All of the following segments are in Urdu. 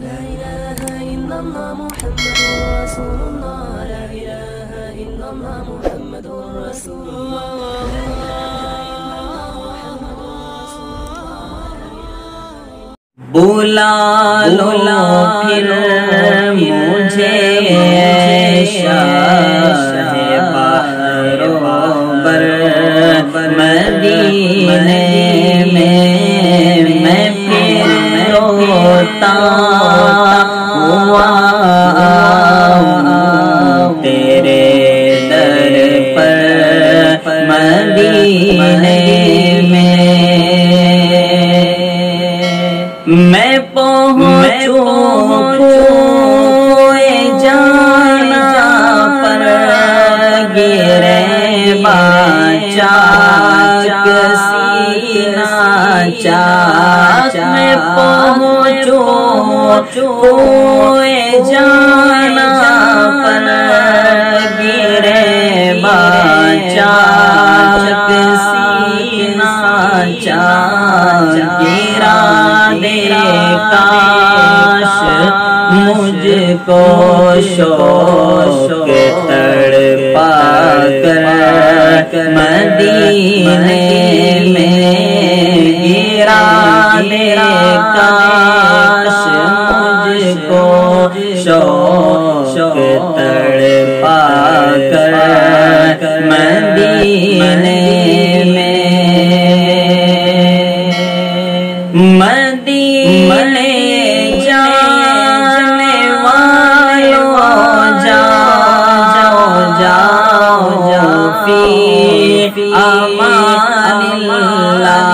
لا إله إلا الله محمد رسول الله لا إله إلا الله محمد رسول الله بلا لو پھر مجھے شاہ بر مدینے میں پھر روتا ہوا تیرے در پر مدینے میں پہنچوں کوئے جانا پر گرے باچاک سینہ چاک میں پہنچوں کوئے جانا پر گرے باچاک سینہ چاک گرا دے کاش مجھ کو شوق تڑپا کر مدینے میں گرا دے کاش مجھ کو شوق تڑپا کر مدینے مدینے جانے والوں جاؤ فی امان اللہ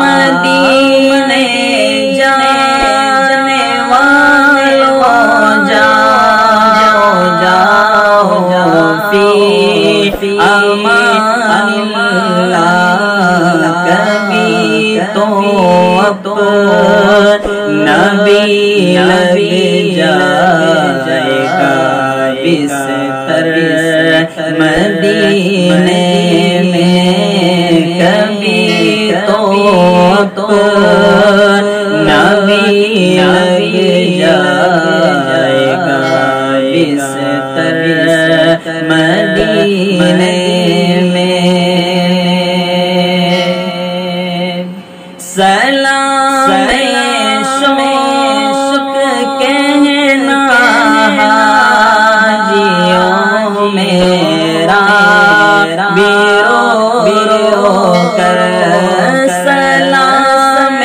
مدینے جانے والوں جاؤ فی امان اللہ کبھی تو نبی لگ جائے گا بستر مدینے میں کبھی تو نبی لگ جائے گا بستر مدینے میں سلام شوق کہنا حاجیوں میرا بیرو کر سلام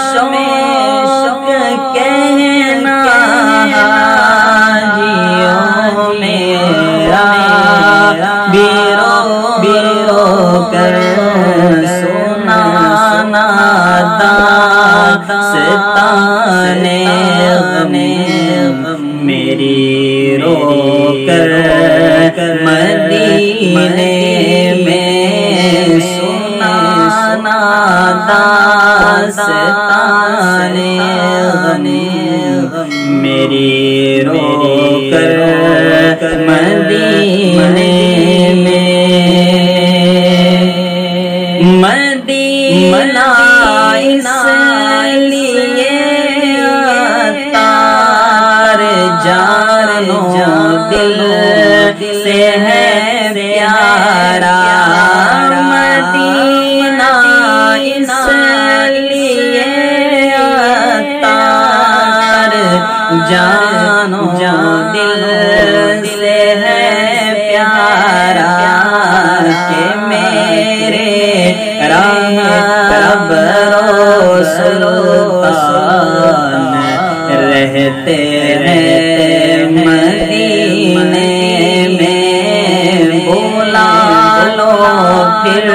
شوق کہنا حاجیوں میرا بیرو کر داستانے غم میری رو کر مدینے میں سنانا داستانے غم میری رو کر مدینے میں مدینہ اس لیے تار جانو دل سے ہے پیارا مدینہ اس لیے تار جانو دل سے ہے پیارا کہ میرے رہبرو سلطان رہتے ہیں مدینے میں بلا لو پھر